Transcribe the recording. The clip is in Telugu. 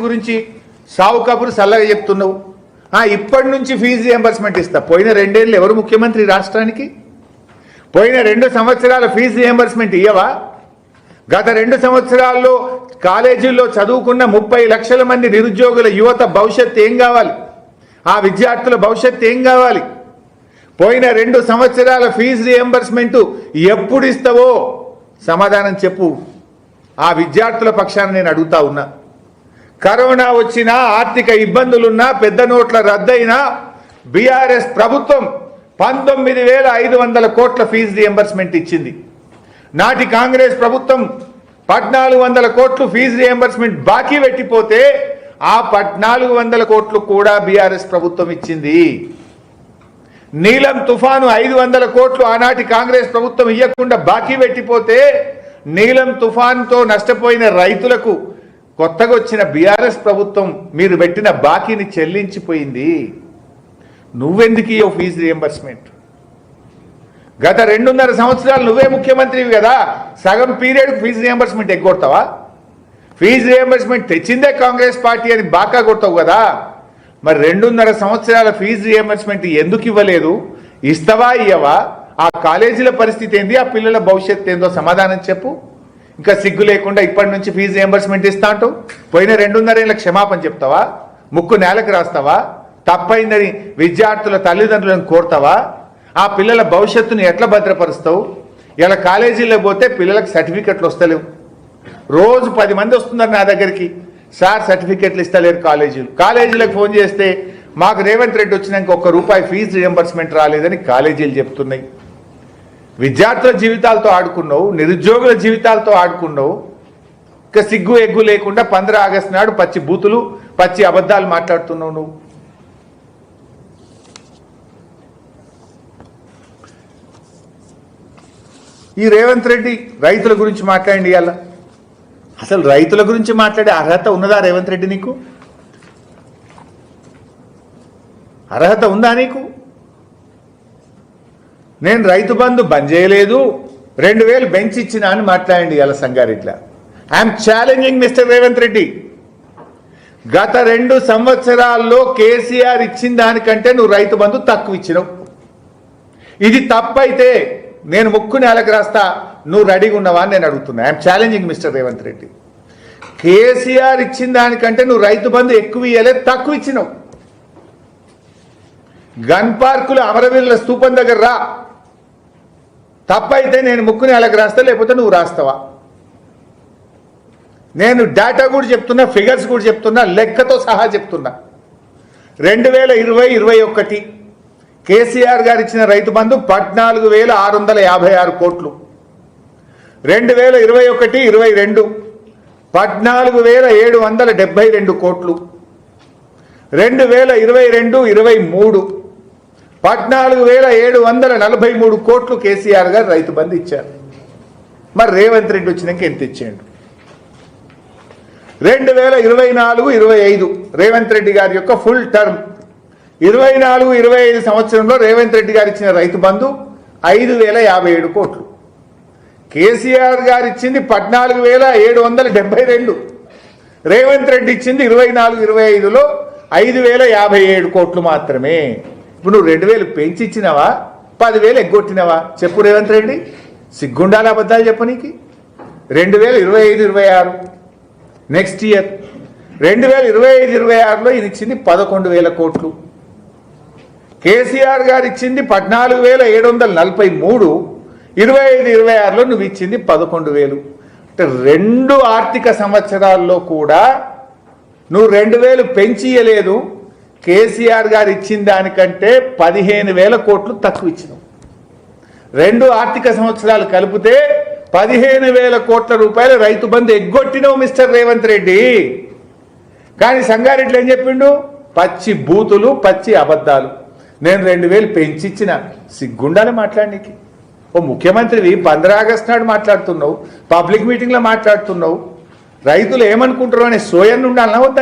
గురించి సావు కబురు సల్లగా చెప్తున్నావు. ఇప్పటి నుంచి ఫీజు రియంబర్స్మెంట్ ఇస్తా. పోయిన 2 ఏళ్ళు ఎవరు ముఖ్యమంత్రి రాష్ట్రానికి? పోయిన 2 సంవత్సరాల ఫీజు రియంబర్స్మెంట్ ఇయ్యవా? గత 2 సంవత్సరాల్లో కాలేజీల్లో చదువుకున్న 30 లక్షల మంది నిరుద్యోగుల యువత భవిష్యత్తు ఏం కావాలి? ఆ విద్యార్థుల భవిష్యత్తు ఏం కావాలి? పోయిన 2 సంవత్సరాల ఫీజు రియంబర్స్మెంట్ ఎప్పుడు ఇస్తావో సమాధానం చెప్పు. ఆ విద్యార్థుల పక్షాన నేను అడుగుతా ఉన్నా. కరోనా వచ్చినా, ఆర్థిక ఇబ్బందులున్నా, పెద్ద నోట్ల రద్దయినా బీఆర్ఎస్ ప్రభుత్వం 19,500 కోట్ల ఫీజు రియంబర్స్మెంట్ ఇచ్చింది. నాటి కాంగ్రెస్ ప్రభుత్వం 1,400 కోట్లు ఫీజు రియంబర్స్మెంట్ బాకీ పెట్టిపోతే ఆ 1,400 కోట్లు కూడా బీఆర్ఎస్ ప్రభుత్వం ఇచ్చింది. నీలం తుఫాను 500 కోట్లు ఆనాటి కాంగ్రెస్ ప్రభుత్వం ఇవ్వకుండా బాకీ పెట్టిపోతే నీలం తుఫాన్తో నష్టపోయిన రైతులకు కొత్తగా వచ్చిన బీఆర్ఎస్ ప్రభుత్వం మీరు పెట్టిన బాకీని చెల్లించిపోయింది. నువ్వెందుకు ఈ ఫీజు రియంబర్స్మెంట్? గత 2.5 సంవత్సరాలు నువ్వే ముఖ్యమంత్రివి కదా, సగం పీరియడ్ ఫీజు రియంబర్స్మెంట్ ఎగ్గొడతావా? ఫీజు రియంబర్స్మెంట్ తెచ్చిందే కాంగ్రెస్ పార్టీ అని బాకా కొడతావు కదా. మరి 2.5 సంవత్సరాల ఫీజు రియంబర్స్మెంట్ ఎందుకు ఇవ్వలేదు? ఇస్తావా ఇయ్యవా? ఆ కాలేజీల పరిస్థితి ఏంది? ఆ పిల్లల భవిష్యత్తు ఏందో సమాధానం చెప్పు. ఇంకా సిగ్గు లేకుండా ఇప్పటి నుంచి ఫీజు రియంబర్స్మెంట్ ఇస్తా అంటూ పోయిన 2.5 ఏళ్ళ క్షమాపణ చెప్తావా? ముక్కు నేలకు రాస్తావా? తప్పైందని విద్యార్థుల తల్లిదండ్రులను కోరుతావా? ఆ పిల్లల భవిష్యత్తుని ఎట్లా భద్రపరుస్తావు? ఇలా కాలేజీలో పోతే పిల్లలకు సర్టిఫికెట్లు వస్తలేవు. రోజు 10 మంది వస్తున్నారు నా దగ్గరికి, సార్ సర్టిఫికెట్లు ఇస్తలేరు కాలేజీలకు ఫోన్ చేస్తే మాకు రేవంత్ రెడ్డి వచ్చినాక ₹1 ఫీజు రియంబర్స్మెంట్ రాలేదని కాలేజీలు చెప్తున్నాయి. విద్యార్థుల జీవితాలతో ఆడుకున్నావు, నిరుద్యోగుల జీవితాలతో ఆడుకున్నావు. ఇంకా సిగ్గు ఎగ్గు లేకుండా 15 ఆగస్టు నాడు పచ్చి బూతులు, పచ్చి అబద్ధాలు మాట్లాడుతున్నావు నువ్వు. ఈ రేవంత్ రెడ్డి రైతుల గురించి మాట్లాడండి. ఇవాళ అసలు రైతుల గురించి మాట్లాడే అర్హత ఉన్నదా రేవంత్ రెడ్డి? నీకు అర్హత ఉందా నీకు? నేను రైతు బంధు బంద్ చేయలేదు, 2,000 బెంచ్ ఇచ్చినా అని మాట్లాడండి ఇవాళ సంగారెడ్డిలో. I'm challenging mister Revanth Reddy. గత 2 సంవత్సరాల్లో కేసీఆర్ ఇచ్చిన దానికంటే నువ్వు రైతు బంధు తక్కువ ఇచ్చినావు. ఇది తప్పైతే నేను ముక్కు నేలకు రాస్తా, నువ్వు రెడీగా ఉన్నావా అని నేను అడుగుతున్నా. I'm challenging mister Revanth Reddy. KCR ఇచ్చిన దానికంటే నువ్వు రైతు బంధు ఎక్కువ ఇవ్వలేదు, తక్కువ ఇచ్చినావు. గన్ పార్కులు అమరవీరుల స్తూపం దగ్గర రా, తప్పైతే నేను ముక్కు నేలకు రాస్తా, లేకపోతే నువ్వు రాస్తావా? నేను డేటా కూడా చెప్తున్నా, ఫిగర్స్ కూడా చెప్తున్నా, లెక్కతో సహా చెప్తున్నా. 2020-21 కేసీఆర్ గారు ఇచ్చిన రైతు బంధు 14,656 కోట్లు. 2021-22 14,772 కోట్లు. 2022-23 14,743 కోట్లు కేసీఆర్ గారు రైతు బంధు ఇచ్చారు. మరి రేవంత్ రెడ్డి వచ్చినాక ఎంత ఇచ్చాడు? 2024-25 రేవంత్ రెడ్డి గారి యొక్క ఫుల్ టర్మ్ 24-25 సంవత్సరంలో రేవంత్ రెడ్డి గారు ఇచ్చిన రైతు బంధు 5,057 కోట్లు. కేసీఆర్ గారు ఇచ్చింది 14,772. రేవంత్ రెడ్డి ఇచ్చింది 24-25లో 5,057 కోట్లు మాత్రమే. ఇప్పుడు నువ్వు 2,000 పెంచి ఇచ్చినావా, 10,000 ఎగ్గొట్టినావా? చెప్పు రేవంత్ రెడ్డి. సిగ్గుండాలి అబద్ధాలు చెప్పనీకి. 2025-26 నెక్స్ట్ ఇయర్ 2025-26లో ఈయన ఇచ్చింది 11,000 కోట్లు. కేసీఆర్ గారు ఇచ్చింది 14,743. 25-26లో నువ్వు ఇచ్చింది 11,000. అంటే 2 ఆర్థిక సంవత్సరాల్లో కూడా నువ్వు 2,000 పెంచి ఇయ్యలేదు. కేసీఆర్ గారు ఇచ్చిన దానికంటే 15,000 కోట్లు తక్కువ ఇచ్చినావు. 2 ఆర్థిక సంవత్సరాలు కలిపితే 15,000 కోట్ల రూపాయలు రైతు బంధు ఎగ్గొట్టినావు మిస్టర్ రేవంత్ రెడ్డి. కానీ సంగారెడ్డిలో ఏం చెప్పిండు? పచ్చి బూతులు, పచ్చి అబద్ధాలు. నేను 2,000 పెంచిచ్చిన. సిగ్గుండాలి మాట్లాడనీకి. ఓ ముఖ్యమంత్రివి 15 ఆగస్టు నాడు మాట్లాడుతున్నావు, పబ్లిక్ మీటింగ్లో మాట్లాడుతున్నావు. రైతులు ఏమనుకుంటారో అనే సోయన్ ఉండాలన్నా వద్దా?